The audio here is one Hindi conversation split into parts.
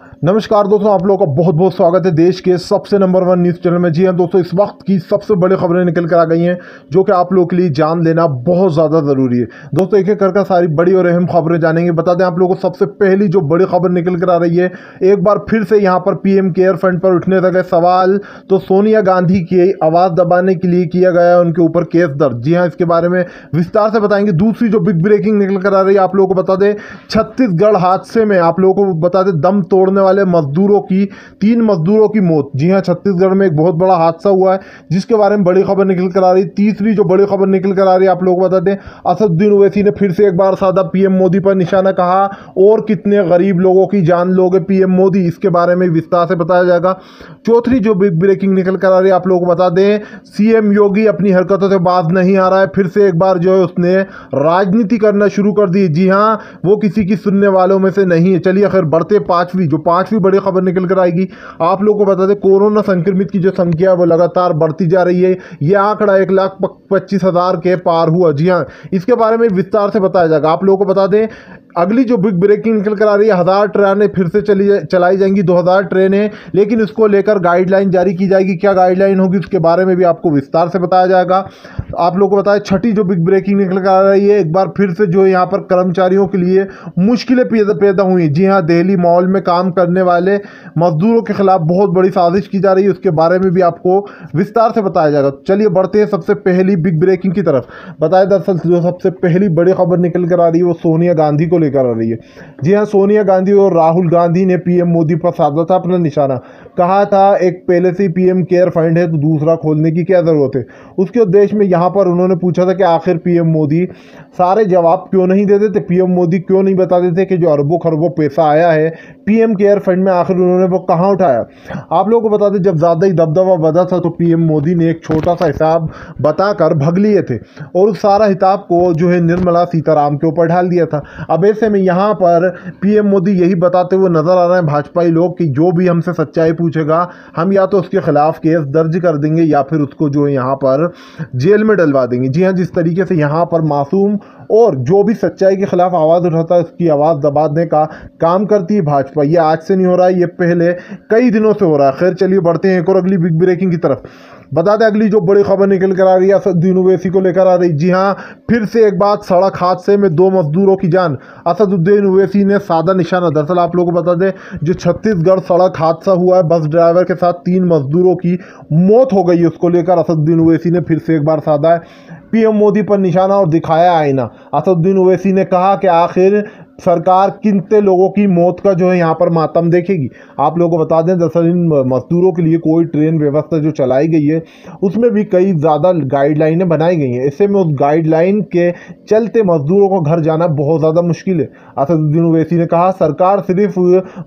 नमस्कार दोस्तों, आप लोगों का बहुत बहुत स्वागत है देश के सबसे नंबर 1 न्यूज़ चैनल में। जी हाँ दोस्तों, इस वक्त की सबसे बड़ी खबरें निकल कर आ गई हैं जो कि आप लोगों के लिए जान लेना बहुत ज़्यादा ज़रूरी है। दोस्तों एक एक कर सारी बड़ी और अहम खबरें जानेंगे। बता दें आप लोगों को, सबसे पहली जो बड़ी खबर निकल कर आ रही है, एक बार फिर से यहाँ पर पीएम केयर फंड पर उठने लगे सवाल। तो सोनिया गांधी की आवाज़ दबाने के लिए किया गया उनके ऊपर केस दर्ज। जी हाँ, इसके बारे में विस्तार से बताएंगे। दूसरी जो बिग ब्रेकिंग निकल कर आ रही है, आप लोगों को बता दें, छत्तीसगढ़ हादसे में आप लोगों को बता दें दम तोड़ने वाले मजदूरों की 3 मजदूरों की मौत। जी हां, छत्तीसगढ़ में एक बहुत बड़ा हादसा हुआ है जिसके बारे में बड़ी खबर निकल कर आ रही है। तीसरी जो बड़ी खबर निकल कर आ रही है, आप लोगों को बता दें, असदुद्दीन ओवैसी ने फिर से एक बार साधा पीएम मोदी पर निशाना। कहा और कितने गरीब लोगों की जान लोगे पीएम मोदी, इसके बारे में विस्तार से बताया जाएगा। चौथी जो बिग ब्रेकिंग निकल कर आ रही है, आप लोगों को बता दें, सीएम योगी अपनी हरकतों से बाज नहीं आ रहा है। फिर से एक बार जो है उसने राजनीति करना शुरू कर दी। जी हां, वो किसी की सुनने वालों में से नहीं है। चलिए खैर बढ़ते पांचवी बड़ी खबर निकल कर आएगी। आप लोगों को बता दें, कोरोना संक्रमित की जो संख्या है वो लगातार बढ़ती जा रही है। ये आंकड़ा 1,25,000 के पार हुआ। जी हाँ, इसके बारे में विस्तार से बताया जाएगा। आप लोगों को बता दें, अगली जो बिग ब्रेकिंग निकल कर आ रही है, 1000 ट्रेनें फिर से चलाई जाएंगी, 2000 ट्रेनें, लेकिन इसको लेकर गाइडलाइन जारी की जाएगी। क्या गाइडलाइन होगी उसके बारे में भी आपको विस्तार से बताया जाएगा। आप लोगों को बताएं, छठी जो बिग ब्रेकिंग निकल कर आ रही है, एक बार फिर से जो यहाँ पर कर्मचारियों के लिए मुश्किलें पैदा हुई। जी हाँ, दिल्ली मॉल में काम करने वाले मजदूरों के खिलाफ बहुत बड़ी साजिश की जा रही है, उसके बारे में भी आपको विस्तार से बताया जाएगा। चलिए बढ़ते हैं सबसे पहली बिग ब्रेकिंग की तरफ। बताया दरअसल जो सबसे पहली बड़ी खबर निकल कर आ रही है वो सोनिया गांधी को लेकर आ रही है। जी हाँ, सोनिया गांधी और राहुल गांधी ने पीएम मोदी पर साधा था अपना निशाना। कहा था एक पहले से ही पीएम केयर फंड है तो दूसरा खोलने की क्या जरूरत है। उसके उद्देश्य में यहाँ पर उन्होंने पूछा था कि आखिर पीएम मोदी सारे जवाब क्यों नहीं दे देते, पीएम मोदी क्यों नहीं बता देते कि जो अरबों खरबों पैसा आया है पीएम केयर फंड में, आखिर उन्होंने वो कहाँ उठाया। आप लोगों को बता दें, जब ज़्यादा ही दबदबा बढ़ा था तो पीएम मोदी ने एक छोटा सा हिसाब बताकर भग लिए थे और उस सारा हिसाब को जो है निर्मला सीताराम के ऊपर ढाल दिया था। अब ऐसे में यहाँ पर पीएम मोदी यही बताते हुए नजर आ रहे हैं भाजपाई लोग कि जो भी हमसे सच्चाई पूछेगा हम या तो उसके खिलाफ केस दर्ज कर देंगे या फिर उसको जो है यहाँ पर जेल में डलवा देंगे। जी हाँ, जिस तरीके से यहाँ पर मासूम और जो भी सच्चाई के खिलाफ आवाज़ उठाता है उसकी आवाज़ दबाने का काम करती है भाजपा। ये आज से नहीं हो रहा है, ये पहले कई दिनों से हो रहा है। खैर चलिए बढ़ते हैं एक और अगली बिग ब्रेकिंग की तरफ। बता दें अगली जो बड़ी खबर निकल कर आ रही है असदुद्दीन ओवैसी को लेकर आ रही। जी हाँ, फिर से एक बात, सड़क हादसे में 2 मजदूरों की जान। असदुद्दीन ओवैसी ने साधा निशाना। दरअसल आप लोगों को बता दें, जो छत्तीसगढ़ सड़क हादसा हुआ है, बस ड्राइवर के साथ 3 मजदूरों की मौत हो गई है, उसको लेकर असदुद्दीन ओवैसी ने फिर से एक बार साधा है पीएम मोदी पर निशाना और दिखाया आईना। असदुद्दीन ओवैसी ने कहा कि आखिर सरकार कितने लोगों की मौत का जो है यहाँ पर मातम देखेगी। आप लोगों को बता दें, दरअसल इन मजदूरों के लिए कोई ट्रेन व्यवस्था जो चलाई गई है उसमें भी कई ज़्यादा गाइडलाइनें बनाई गई हैं। ऐसे में उस गाइडलाइन के चलते मजदूरों को घर जाना बहुत ज़्यादा मुश्किल है। असदुद्दीन ओवैसी ने कहा सरकार सिर्फ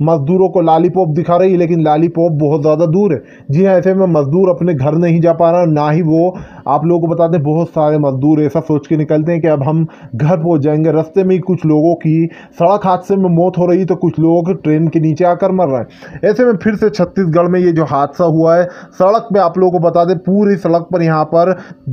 मजदूरों को लालीपॉप दिखा रही है, लेकिन लालीपॉप बहुत ज़्यादा दूर है। जी हाँ, ऐसे में मजदूर अपने घर नहीं जा पा रहा, ना ही वो, आप लोगों को बता दें, बहुत सारे मजदूर ऐसा सोच के निकलते हैं कि अब हम घर पहुँच जाएंगे, रास्ते में ही कुछ लोगों की सड़क हादसे में मौत हो रही तो कुछ लोग ट्रेन के नीचे आकर मर रहे हैं। ऐसे में फिर से छत्तीसगढ़ में ये जो हादसा हुआ है, सड़क पे आप लोगों को बता दें पूरी सड़क पर यहाँ पर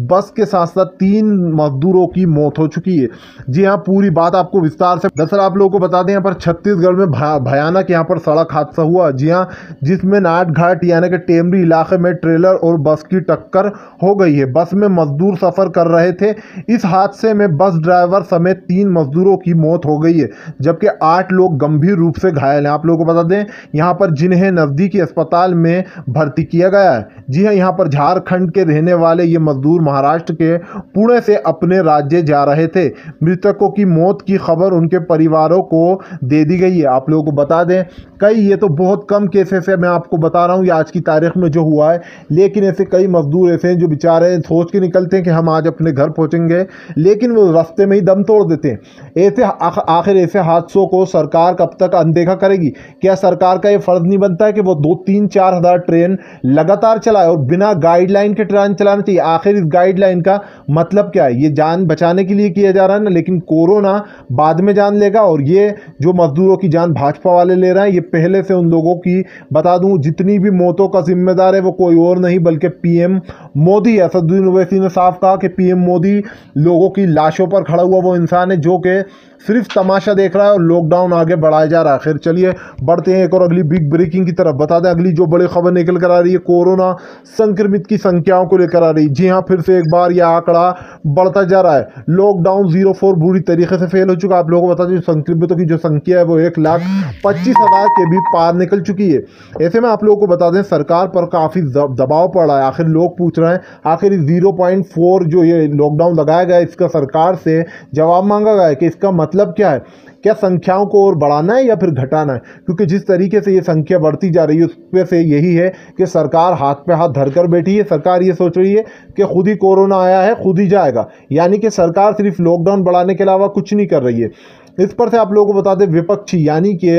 बस के साथ साथ 3 मजदूरों की मौत हो चुकी है। जी हाँ, पूरी बात आपको विस्तार से, दरअसल आप लोगों को बता दें, यहाँ पर छत्तीसगढ़ में भयानक यहाँ पर सड़क हादसा हुआ। जी हाँ, जिसमें नाटघाट यानी कि टेमरी इलाके में ट्रेलर और बस की टक्कर हो गई है। बस में मजदूर सफर कर रहे थे। इस हादसे में बस ड्राइवर समेत 3 मजदूरों की मौत हो गई है, जबकि 8 लोग गंभीर रूप से घायल हैं। आप लोगों को बता दें, यहाँ पर जिन्हें नज़दीकी अस्पताल में भर्ती किया गया है। जी हाँ, यहाँ पर झारखंड के रहने वाले ये मजदूर महाराष्ट्र के पुणे से अपने राज्य जा रहे थे। मृतकों की मौत की खबर उनके परिवारों को दे दी गई है। आप लोगों को बता दें, ये तो बहुत कम केसेस है, मैं आपको बता रहा हूँ ये आज की तारीख में जो हुआ है, लेकिन ऐसे कई मजदूर ऐसे हैं जो बेचारे सोच के निकलते हैं कि हम आज अपने घर पहुँचेंगे, लेकिन वो रास्ते में ही दम तोड़ देते हैं। ऐसे आखिर ऐसे हादसों को सरकार कब तक अनदेखा करेगी? क्या सरकार का ये फर्ज नहीं बनता है कि वो 2-3-4 हज़ार ट्रेन लगातार चलाए और बिना गाइडलाइन के ट्रेन चलाना चाहिए? आखिर इस गाइडलाइन का मतलब क्या है? ये जान बचाने के लिए किया जा रहा है ना, लेकिन कोरोना बाद में जान लेगा। और ये जो मजदूरों की जान भाजपा वाले ले रहे हैं, ये पहले से उन लोगों की, बता दूं, जितनी भी मौतों का जिम्मेदार है वो कोई और नहीं बल्कि पीएम मोदी है। असदुद्दीन ओवैसी ने साफ कहा कि पीएम मोदी लोगों की लाशों पर खड़ा हुआ वो इंसान है जो कि सिर्फ तमाशा देख रहा है और लॉकडाउन आगे बढ़ाया जा रहा है। खैर चलिए बढ़ते हैं एक और अगली बिग ब्रेकिंग की तरफ। बता दें अगली जो बड़ी खबर निकल कर आ रही है, कोरोना संक्रमित की संख्याओं को लेकर आ रही है। जी हाँ, फिर से एक बार यह आंकड़ा बढ़ता जा रहा है। लॉकडाउन 04 बुरी तरीके से फेल हो चुका। आप लोगों को बता दें संक्रमितों की जो संख्या है वो 1,25,000 के भी पार निकल चुकी है। ऐसे में आप लोगों को बता दें सरकार पर काफ़ी दबाव पड़ रहा है। आखिर लोग पूछ रहे हैं आखिर 0.4 जो ये लॉकडाउन लगाया गया है इसका सरकार से जवाब मांगा गया है कि इसका मतलब क्या है, क्या संख्याओं को और बढ़ाना है या फिर घटाना है। क्योंकि जिस तरीके से ये संख्या बढ़ती जा रही है उसमें से यही है कि सरकार हाथ पे हाथ धरकर बैठी है। सरकार ये सोच रही है कि खुद ही कोरोना आया है खुद ही जाएगा, यानी कि सरकार सिर्फ लॉकडाउन बढ़ाने के अलावा कुछ नहीं कर रही है। इस पर से आप लोगों को बता दें विपक्षी यानी कि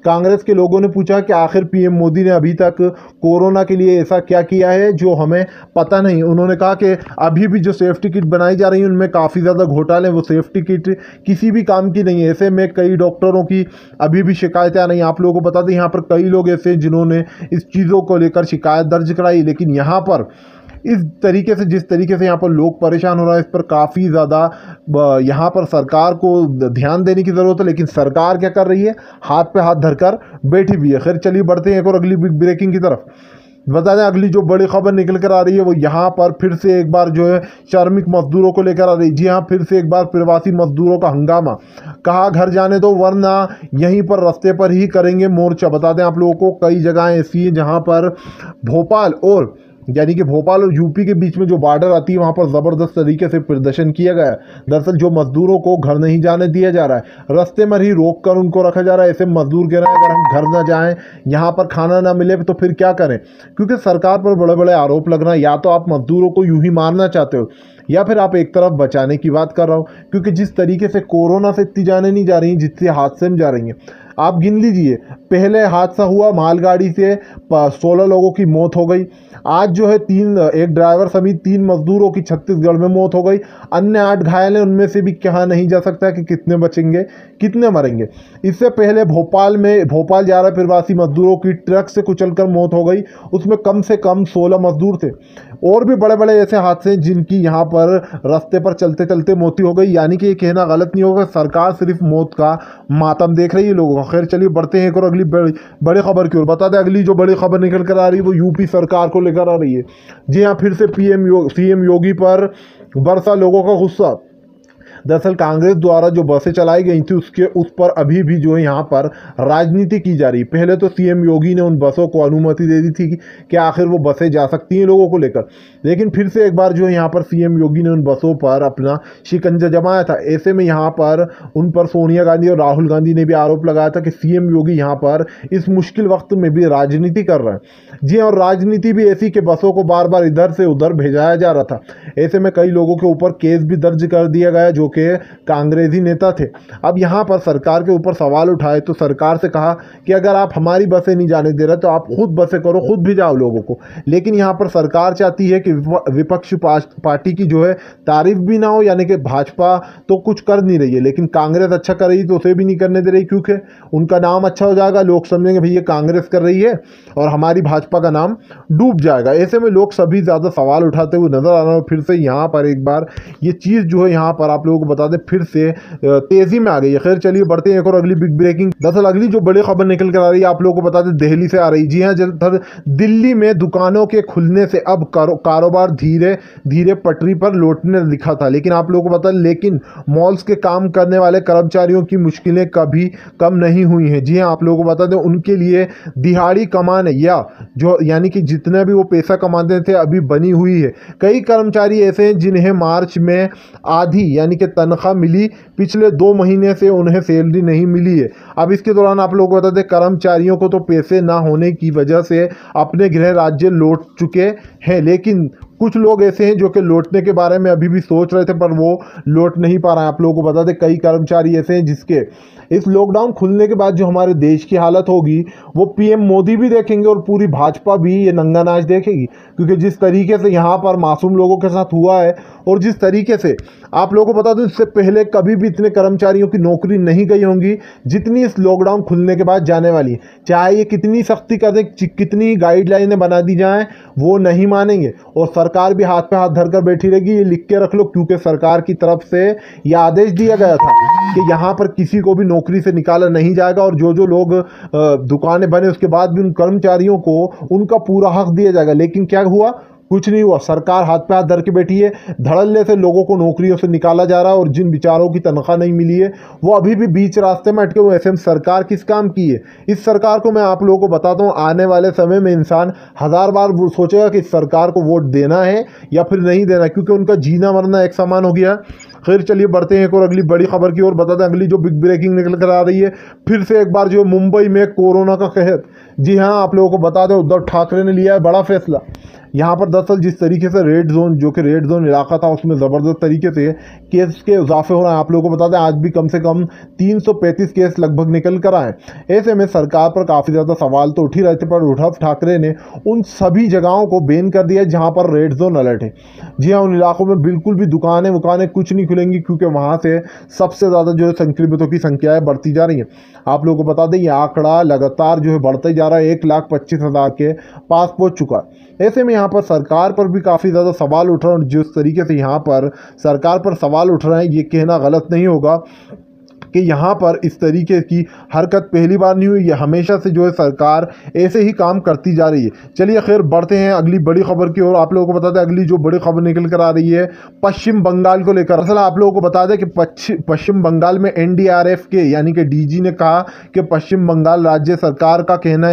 कांग्रेस के लोगों ने पूछा कि आखिर पीएम मोदी ने अभी तक कोरोना के लिए ऐसा क्या किया है जो हमें पता नहीं। उन्होंने कहा कि अभी भी जो सेफ्टी किट बनाई जा रही है उनमें काफ़ी ज़्यादा घोटाले, वो सेफ्टी किट किसी भी काम की नहीं है। ऐसे में कई डॉक्टरों की अभी भी शिकायतें आ रही हैं। आप लोगों को बता दें यहाँ पर कई लोग ऐसे हैं जिन्होंने इस चीज़ों को लेकर शिकायत दर्ज कराई, लेकिन यहाँ पर इस तरीके से जिस तरीके से यहाँ पर लोग परेशान हो रहे हैं इस पर काफ़ी ज़्यादा यहाँ पर सरकार को ध्यान देने की ज़रूरत है। लेकिन सरकार क्या कर रही है, हाथ पे हाथ धरकर बैठी हुई है। खैर चलिए बढ़ते हैं एक और अगली बिग ब्रेकिंग की तरफ। बता दें अगली जो बड़ी खबर निकल कर आ रही है वो यहाँ पर फिर से एक बार जो है श्रमिक मजदूरों को लेकर आ रही है। जी हाँ, फिर से एक बार प्रवासी मजदूरों का हंगामा। कहा घर जाने दो वरना यहीं पर रास्ते पर ही करेंगे मोर्चा। बता दें आप लोगों को कई जगहें ऐसी हैं जहाँ पर भोपाल और यानी कि भोपाल और यूपी के बीच में जो बॉर्डर आती है वहाँ पर ज़बरदस्त तरीके से प्रदर्शन किया गया है। दरअसल जो मजदूरों को घर नहीं जाने दिया जा रहा है, रास्ते में ही रोक कर उनको रखा जा रहा है। ऐसे मजदूर कह रहे हैं अगर हम घर ना जाएं, यहाँ पर खाना ना मिले तो फिर क्या करें। क्योंकि सरकार पर बड़े बड़े आरोप लग रहे हैं, या तो आप मजदूरों को यूं ही मारना चाहते हो या फिर आप एक तरफ बचाने की बात कर रहा हो। क्योंकि जिस तरीके से कोरोना से इतनी जाने नहीं जा रही जिससे हादसे में जा रही हैं। आप गिन लीजिए, पहले हादसा हुआ मालगाड़ी से 16 लोगों की मौत हो गई। आज जो है एक ड्राइवर समेत 3 मजदूरों की छत्तीसगढ़ में मौत हो गई। अन्य 8 घायल हैं, उनमें से भी कहा नहीं जा सकता कि कितने बचेंगे कितने मरेंगे। इससे पहले भोपाल जा रहे प्रवासी मजदूरों की ट्रक से कुचलकर मौत हो गई, उसमें कम से कम 16 मजदूर थे। और भी बड़े बड़े ऐसे हादसे जिनकी यहाँ पर रास्ते पर चलते चलते मौत हो गई। यानी कि ये कहना गलत नहीं होगा, सरकार सिर्फ मौत का मातम देख रही है लोगों का। खैर चलिए बढ़ते हैं एक और अगली बड़ी खबर की ओर। बता दें अगली जो बड़ी खबर निकल कर आ रही है वो यूपी सरकार को लेकर आ रही है। जी हाँ, फिर से सीएम योगी पर बरसा लोगों का गुस्सा। दरअसल कांग्रेस द्वारा जो बसें चलाई गई थी उस पर अभी भी जो है यहाँ पर राजनीति की जा रही है। पहले तो सीएम योगी ने उन बसों को अनुमति दे दी थी कि आखिर वो बसें जा सकती हैं लोगों को लेकर, लेकिन फिर से एक बार जो है यहाँ पर सीएम योगी ने उन बसों पर अपना शिकंजा जमाया था। ऐसे में यहाँ पर उन पर सोनिया गांधी और राहुल गांधी ने भी आरोप लगाया था कि सीएम योगी यहाँ पर इस मुश्किल वक्त में भी राजनीति कर रहे हैं। जी और राजनीति भी ऐसी कि बसों को बार बार इधर से उधर भेजाया जा रहा था। ऐसे में कई लोगों के ऊपर केस भी दर्ज कर दिया गया जो के कांग्रेसी नेता थे। अब यहाँ पर सरकार के ऊपर सवाल उठाए तो सरकार से कहा कि अगर आप हमारी बसें नहीं जाने दे रहे तो आप खुद बसें करो, खुद भिजाओ लोगों को। लेकिन यहाँ पर सरकार चाहती है कि विपक्ष पार्टी की जो है तारीफ भी ना हो, यानी कि भाजपा तो कुछ कर नहीं रही है लेकिन कांग्रेस अच्छा कर रही है तो उसे भी नहीं करने दे रही, क्योंकि उनका नाम अच्छा हो जाएगा, लोग समझेंगे भैया कांग्रेस कर रही है और हमारी भाजपा का नाम डूब जाएगा। ऐसे में लोग सभी ज़्यादा सवाल उठाते हुए नजर आ रहे हैं। फिर से यहाँ पर एक बार ये चीज़ जो है यहाँ पर आप लोगों को बता दें फिर से तेजी में आ गई है। खैर चलिए बढ़ते हैं एक और अगली बिग ब्रेकिंग। दरअसल अगली जो बड़ी खबर निकल कर आ रही है आप लोगों को बता दें दिल्ली से आ रही। जी हाँ, दिल्ली में दुकानों के खुलने से अब कारोबार धीरे धीरे पटरी पर लौटने दिखा था, लेकिन आप लोगों को बता दें लेकिन मॉल्स के काम करने वाले कर्मचारियों की मुश्किलें कभी कम नहीं हुई हैं। जी हाँ, आप लोगों को बता दें उनके लिए दिहाड़ी कमाने या जो यानी कि जितने भी वो पैसा कमाते थे अभी बनी हुई है। कई कर्मचारी ऐसे हैं जिन्हें मार्च में आधी यानी कि तनख्वाह मिली, पिछले 2 महीने से उन्हें सैलरी नहीं मिली है। अब इसके दौरान आप लोगों को बता दें कर्मचारियों को तो पैसे ना होने की वजह से अपने गृह राज्य लौट चुके हैं, लेकिन कुछ लोग ऐसे हैं जो कि लौटने के बारे में अभी भी सोच रहे थे पर वो लौट नहीं पा रहे हैं। आप लोगों को बता दें कई कर्मचारी ऐसे हैं जिसके इस लॉकडाउन खुलने के बाद जो हमारे देश की हालत होगी वो पीएम मोदी भी देखेंगे और पूरी भाजपा भी ये नंगा नाच देखेगी, क्योंकि जिस तरीके से यहाँ पर मासूम लोगों के साथ हुआ है और जिस तरीके से आप लोगों को बता दूं इससे पहले कभी भी इतने कर्मचारियों की नौकरी नहीं गई होंगी जितनी इस लॉकडाउन खुलने के बाद जाने वाली है। चाहे ये कितनी सख्ती कर दें, कितनी गाइडलाइनें बना दी जाएँ, वो नहीं मानेंगे और सरकार सरकार भी हाथ पे हाथ धरकर बैठी रहेगी। ये लिख के रख लो, क्योंकि सरकार की तरफ से यह आदेश दिया गया था कि यहाँ पर किसी को भी नौकरी से निकाला नहीं जाएगा और जो लोग दुकानें बने उसके बाद भी उन कर्मचारियों को उनका पूरा हक दिया जाएगा। लेकिन क्या हुआ? कुछ नहीं हुआ। सरकार हाथ पे हाथ धर के बैठी है, धड़ल्ले से लोगों को नौकरियों से निकाला जा रहा है और जिन बेचारों की तनख्वाह नहीं मिली है वो अभी भी बीच रास्ते में अटके हुए। ऐसे में सरकार किस काम की है? इस सरकार को मैं आप लोगों को बताता हूँ, आने वाले समय में इंसान 1000 बार सोचेगा कि इस सरकार को वोट देना है या फिर नहीं देना, क्योंकि उनका जीना मरना एक समान हो गया। खैर चलिए बढ़ते हैं एक और अगली बड़ी खबर की ओर। बता दें अगली जो बिग ब्रेकिंग निकल कर आ रही है, फिर से एक बार जो मुंबई में कोरोना का कहर। जी हाँ, आप लोगों को बता दें उद्धव ठाकरे ने लिया है बड़ा फैसला। यहाँ पर दरअसल जिस तरीके से रेड जोन, जो कि रेड जोन इलाका था, उसमें ज़बरदस्त तरीके से केस के इजाफे हो रहे हैं। आप लोगों को बता दें आज भी कम से कम 335 केस लगभग निकल कर आए। ऐसे में सरकार पर काफ़ी ज़्यादा सवाल तो उठ ही रहे थे, पर उद्धव ठाकरे ने उन सभी जगहों को बैन कर दिया जहाँ पर रेड जोन अलर्ट है। जी हाँ, उन इलाकों में बिल्कुल भी दुकानें वुकानें कुछ नहीं खुलेंगी, क्योंकि वहाँ से सबसे ज़्यादा जो है संक्रमितों की संख्याएँ बढ़ती जा रही हैं। आप लोगों को बता दें ये आंकड़ा लगातार जो है बढ़ता ही जा रहा है, 1,25,000 के पास पहुँच चुका है। ऐसे में यहाँ पर सरकार पर भी काफ़ी ज़्यादा सवाल उठ रहे हैं। जिस तरीके से यहाँ पर सरकार पर सवाल उठ रहे हैं, ये कहना गलत नहीं होगा कि यहाँ पर इस तरीके की हरकत पहली बार नहीं हुई। ये हमेशा से जो है सरकार ऐसे ही काम करती जा रही है। चलिए खैर बढ़ते हैं अगली बड़ी खबर की ओर। आप लोगों को बता दें अगली जो बड़ी खबर निकल कर आ रही है पश्चिम बंगाल को लेकर। असल आप लोगों को बता दें कि पश्चिम बंगाल में एनडीआरएफ के यानी कि डीजी ने कहा कि पश्चिम बंगाल राज्य सरकार का कहना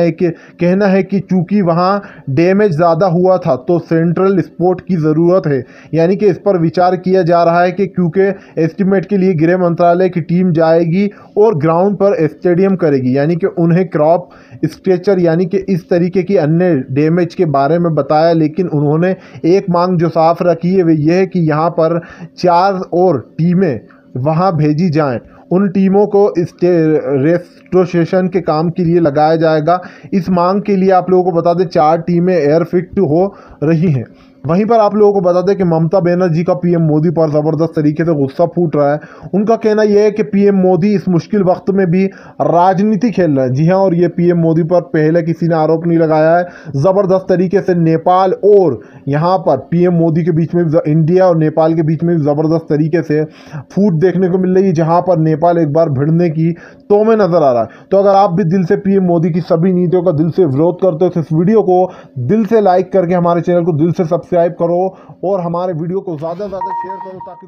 है कि चूंकि वहाँ डैमेज ज़्यादा हुआ था तो सेंट्रल सपोर्ट की ज़रूरत है। यानी कि इस पर विचार किया जा रहा है कि क्योंकि एस्टिमेट के लिए गृह मंत्रालय की टीम आएगी और ग्राउंड पर स्टेडियम करेगी, यानी कि उन्हें क्रॉप स्ट्रेचर यानी कि इस तरीके की अन्य डैमेज के बारे में बताया। लेकिन उन्होंने एक मांग जो साफ रखी है वो ये है कि यहाँ पर 4 और टीमें वहाँ भेजी जाएं। उन टीमों को रेस्टोरेशन के काम के लिए लगाया जाएगा। इस मांग के लिए आप लोगों को बता दें 4 टीमें एयरफिट हो रही हैं। वहीं पर आप लोगों को बता दें कि ममता बनर्जी का पीएम मोदी पर ज़बरदस्त तरीके से गुस्सा फूट रहा है। उनका कहना यह है कि पीएम मोदी इस मुश्किल वक्त में भी राजनीति खेल रहे हैं। जी हाँ, और ये पीएम मोदी पर पहले किसी ने आरोप नहीं लगाया है। ज़बरदस्त तरीके से नेपाल और यहाँ पर पीएम मोदी के बीच में, इंडिया और नेपाल के बीच में ज़बरदस्त तरीके से फूट देखने को मिल रही है, जहाँ पर नेपाल एक बार भिड़ने की तो में नज़र आ रहा है। तो अगर आप भी दिल से पीएम मोदी की सभी नीतियों का दिल से विरोध करते हो तो इस वीडियो को दिल से लाइक करके हमारे चैनल को दिल से सब्सक्राइब करो और हमारे वीडियो को ज़्यादा से ज़्यादा शेयर करो ताकि